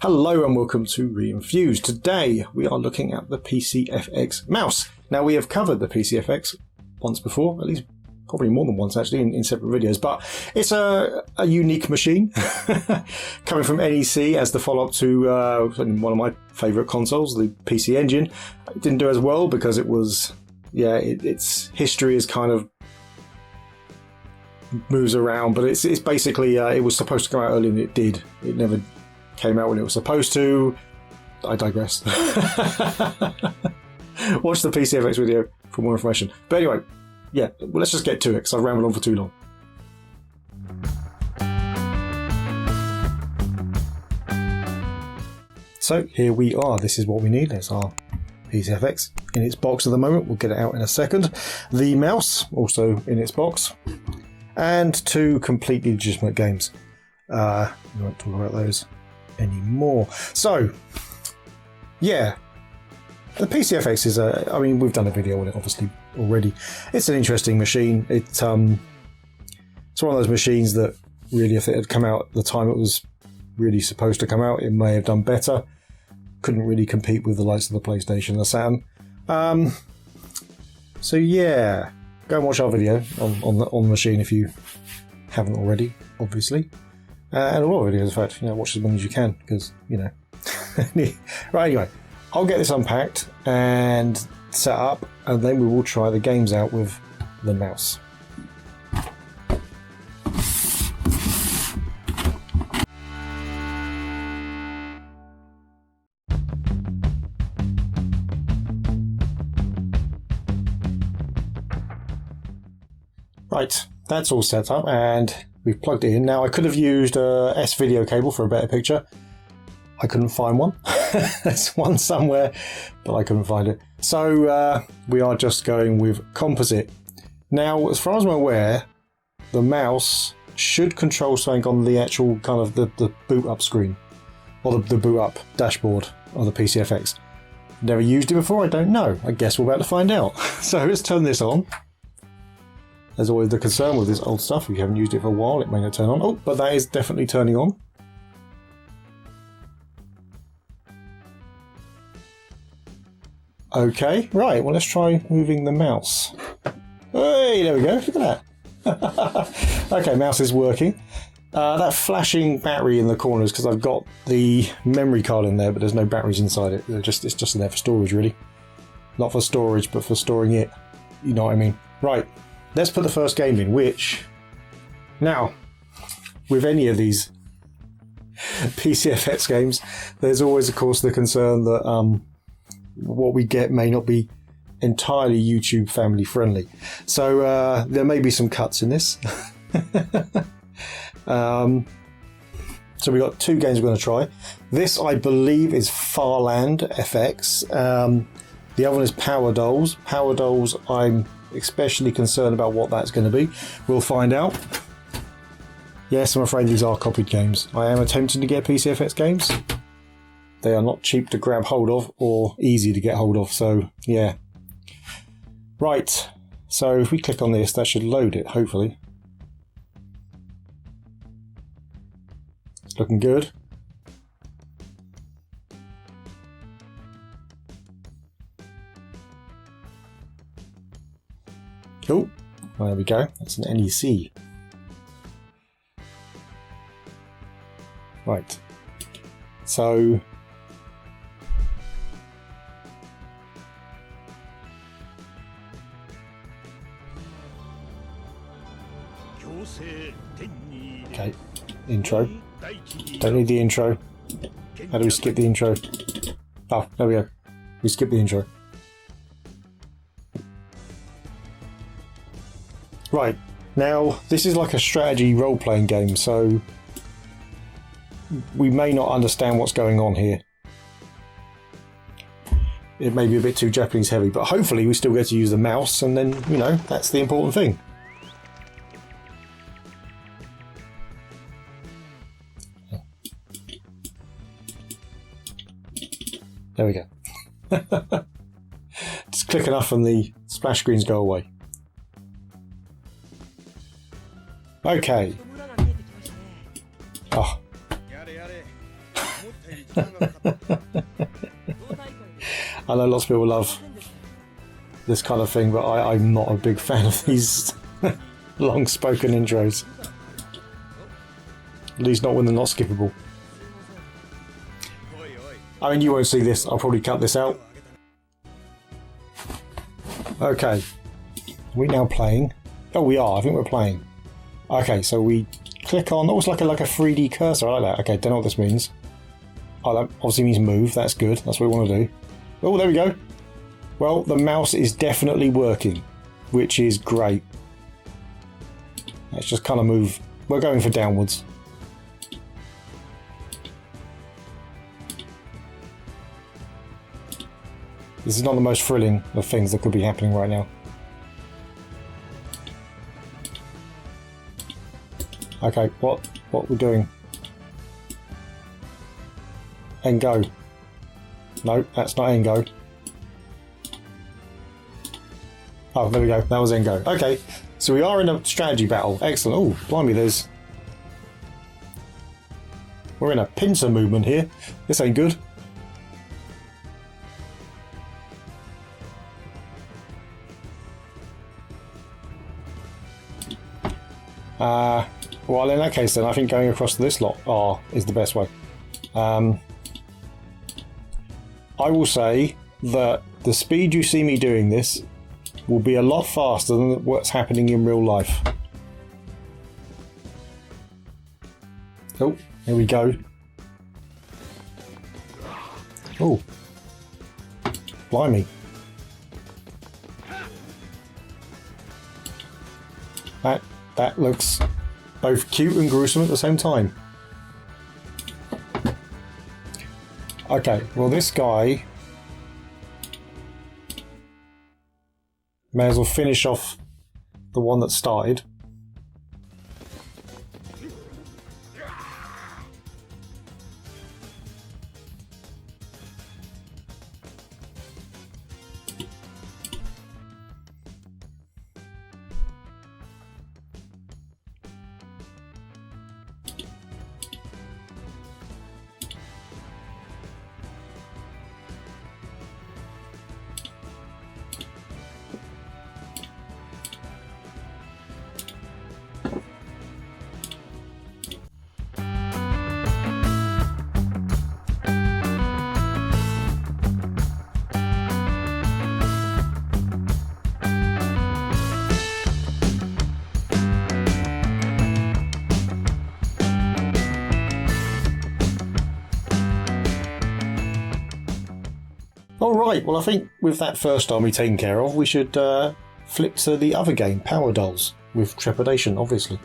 Hello and welcome to Re-enthused. Today we are looking at the PCFX mouse. Now we have covered the PCFX once before, at least probably more than once actually in separate videos, but it's a unique machine coming from NEC as the follow-up to one of my favourite consoles, the PC Engine. It didn't do as well because it was, its history is kind of moves around, but it's basically it was supposed to come out earlier than it did. It never came out when it was supposed to. I digress. Watch the PCFX video for more information. But anyway, well, let's just get to it because I've rambled on for too long. So here we are. This is what we need. There's our PCFX in its box at the moment. We'll get it out in a second. The mouse also in its box. And two completely legitimate games. We won't talk about those anymore. So, the PCFX is we've done a video on it obviously already. It's an interesting machine. It's one of those machines that really, if it had come out at the time it was really supposed to come out, it may have done better. Couldn't really compete with the likes of the PlayStation and the Saturn. Go and watch our video on the machine if you haven't already, obviously. And a lot of videos, in fact, watch as many as you can, because, Right, anyway, I'll get this unpacked and set up, and then we will try the games out with the mouse. Right, that's all set up and we've plugged it in. Now I could have used a S-video cable for a better picture. I couldn't find one. There's one somewhere, but I couldn't find it. So we are just going with composite. Now, as far as I'm aware, the mouse should control something on the actual kind of the boot up screen, or the boot up dashboard of the PCFX. Never used it before, I don't know. I guess we're about to find out. So let's turn this on. There's always the concern with this old stuff. If you haven't used it for a while, it may not turn on. Oh, but that is definitely turning on. Okay, right. Well, let's try moving the mouse. Hey, there we go. Look at that. Okay, mouse is working. That flashing battery in the corner is because I've got the memory card in there, but there's no batteries inside it. It's just in there for storage, really. Not for storage, but for storing it. You know what I mean? Right. Let's put the first game in, which, now, with any of these PCFX games, there's always, of course, the concern that what we get may not be entirely YouTube family friendly. So there may be some cuts in this. So we've got two games we're going to try. This, I believe, is Farland FX. The other one is Power Dolls. Power Dolls, I'm especially concerned about what that's going to be. We'll find out. Yes, I'm afraid these are copied games. I am attempting to get PCFX games. They are not cheap to grab hold of or easy to get hold of, so yeah. Right, so if we click on this, that should load it, hopefully. It's looking good. Cool. Well, there we go. That's an NEC. Right. So okay. Intro. Don't need the intro. How do we skip the intro? Oh, there we go. We skip the intro. Right, now this is like a strategy role-playing game, so we may not understand what's going on here. It may be a bit too Japanese heavy, but hopefully we still get to use the mouse, and then, that's the important thing. There we go. Just click enough and the splash screens go away. Okay. Oh. I know lots of people love this kind of thing, but I'm not a big fan of these long spoken intros. At least not when they're not skippable. I mean, you won't see this, I'll probably cut this out. Okay, are we now playing? Oh, we are, I think we're playing. Okay, so we click on, almost like a 3D cursor, I like that. Okay, don't know what this means. Oh, that obviously means move, that's good, that's what we want to do. Oh, there we go. Well, the mouse is definitely working, which is great. Let's just kind of move, we're going for downwards. This is not the most thrilling of things that could be happening right now. Okay, what are we doing? End go. No, that's not end go. Oh, there we go. That was end go. Okay, so we are in a strategy battle. Excellent. Oh, blimey, we're in a pincer movement here. This ain't good. Well, in that case then, I think going across to this lot is the best way. I will say that the speed you see me doing this will be a lot faster than what's happening in real life. Oh, here we go. Oh, blimey. That looks both cute and gruesome at the same time. Okay, well this guy may as well finish off the one that started. Alright, well I think with that first army taken care of, we should flip to the other game, Power Dolls, with trepidation, obviously.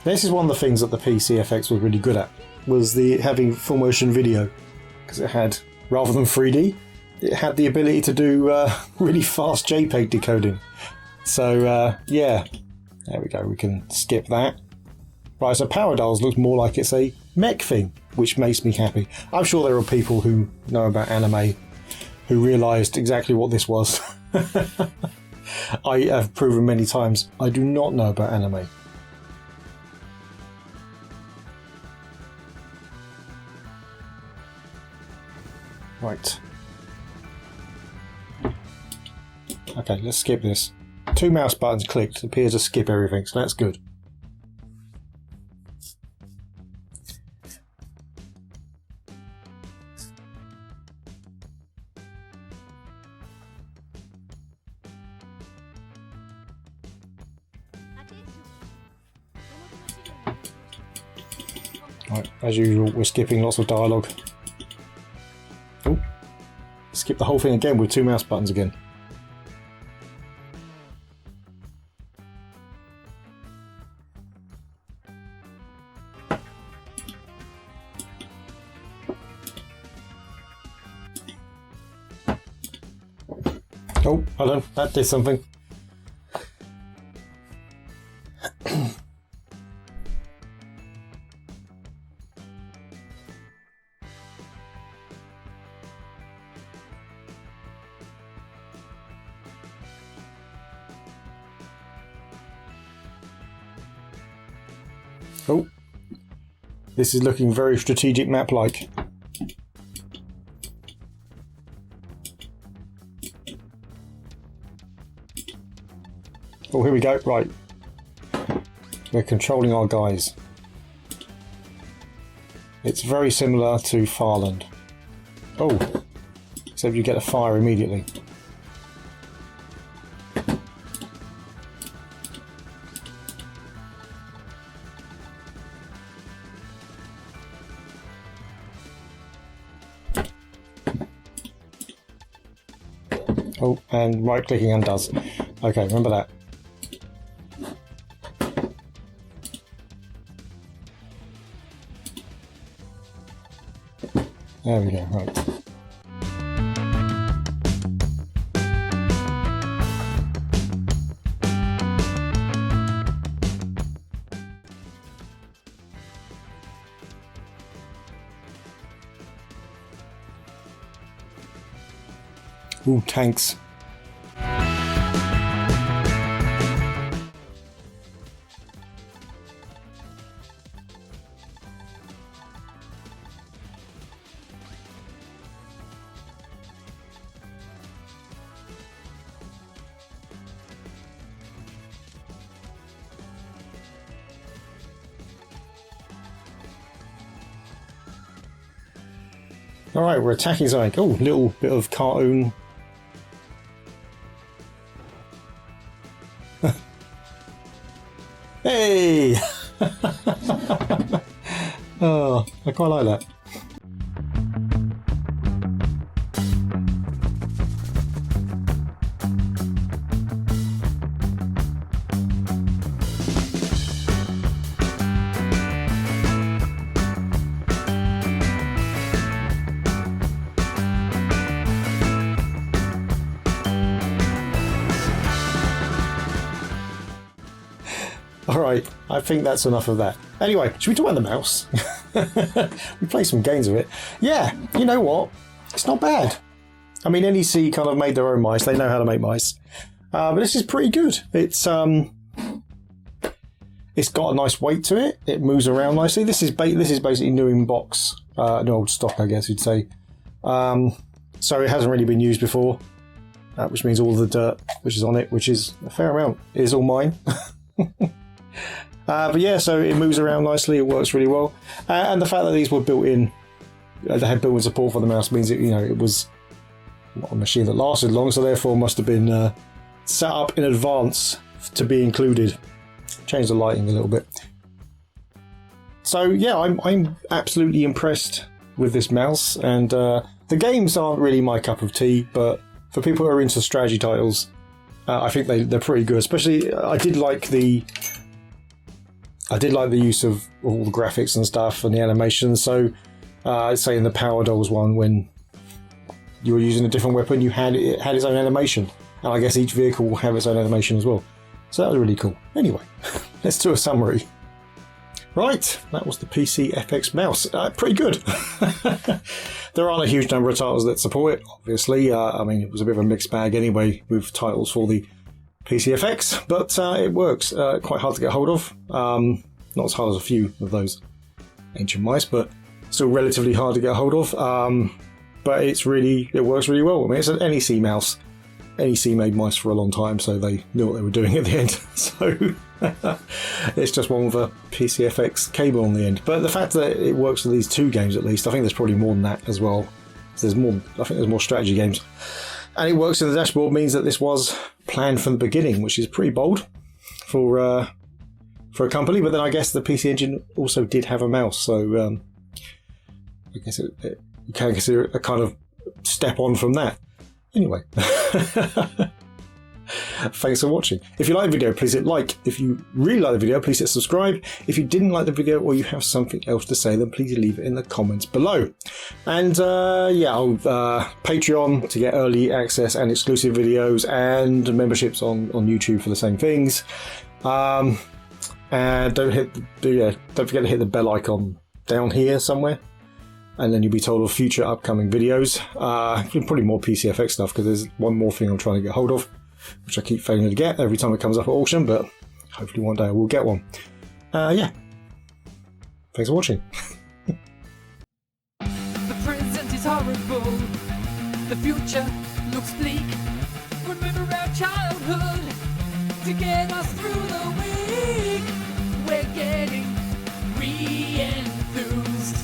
This is one of the things that the PC FX was really good at, was having full motion video, because it had, rather than 3D, it had the ability to do really fast JPEG decoding. So yeah, there we go, we can skip that. Right, so Power Dolls looks more like it's a mech thing, which makes me happy. I'm sure there are people who know about anime who realised exactly what this was. I have proven many times I do not know about anime. Right. Okay, let's skip this. 2 mouse buttons clicked appears to skip everything, so that's good. Right, as usual, we're skipping lots of dialogue. Oh, skip the whole thing again with 2 mouse buttons again. Oh, hold on, that did something. Oh, this is looking very strategic map-like. Oh, here we go. Right. We're controlling our guys. It's very similar to Farland. Oh, except you get a fire immediately. Oh, and right clicking undoes. Okay, remember that. There we go, right. Ooh, tanks. Alright, we're attacking something. Oh, little bit of cartoon. Hey! Oh, I quite like that. Alright, I think that's enough of that. Anyway, should we talk about the mouse? We play some games with it. Yeah, you know what? It's not bad. I mean, NEC kind of made their own mice. They know how to make mice. But this is pretty good. It's got a nice weight to it. It moves around nicely. This is basically new in box. New old stock, I guess you'd say. So it hasn't really been used before. Which means all the dirt which is on it, which is a fair amount, is all mine. But yeah, so it moves around nicely, it works really well. And the fact that these were built in, they had built-in support for the mouse means that, you know, it was a machine that lasted long, so therefore must have been set up in advance to be included. Change the lighting a little bit. So yeah, I'm absolutely impressed with this mouse, and the games aren't really my cup of tea, but for people who are into strategy titles, I think they're pretty good. Especially, I did like the use of all the graphics and stuff and the animations. So, say in the Power Dolls one, when you were using a different weapon, it had its own animation, and I guess each vehicle will have its own animation as well. So that was really cool. Anyway, let's do a summary. Right, that was the PC FX mouse. Pretty good. There aren't a huge number of titles that support it, obviously. I mean, it was a bit of a mixed bag anyway with titles for the PC FX, but it works. Quite hard to get hold of. Not as hard as a few of those ancient mice, but still relatively hard to get hold of. But it works really well. I mean, it's an NEC mouse. NEC made mice for a long time, so they knew what they were doing at the end. So it's just one with a PCFX cable on the end. But the fact that it works for these two games at least, I think there's probably more than that as well. There's more. I think there's more strategy games, and it works in the dashboard means that this was planned from the beginning, which is pretty bold for a company. But then I guess the PC Engine also did have a mouse, so I guess you can consider it a kind of step on from that. Anyway, thanks for watching. If you like the video, please hit like. If you really like the video, please hit subscribe. If you didn't like the video or you have something else to say, then please leave it in the comments below. And yeah, I'll Patreon to get early access and exclusive videos, and memberships on YouTube for the same things. And don't forget to hit the bell icon down here somewhere, and then you'll be told of future upcoming videos. Probably more PCFX stuff, because there's one more thing I'm trying to get hold of, which I keep failing to get every time it comes up at auction, but hopefully one day I will get one. Yeah. Thanks for watching. The present is horrible. The future looks bleak. Remember our childhood. to get us through the week. We're getting re-enthused.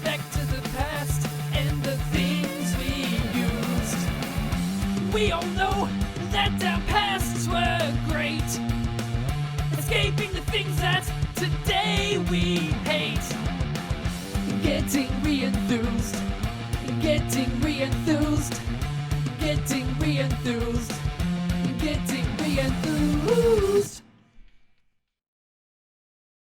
Back to the past and the things we used. We all know that our pasts were great, escaping the things that today we hate. Getting re-enthused.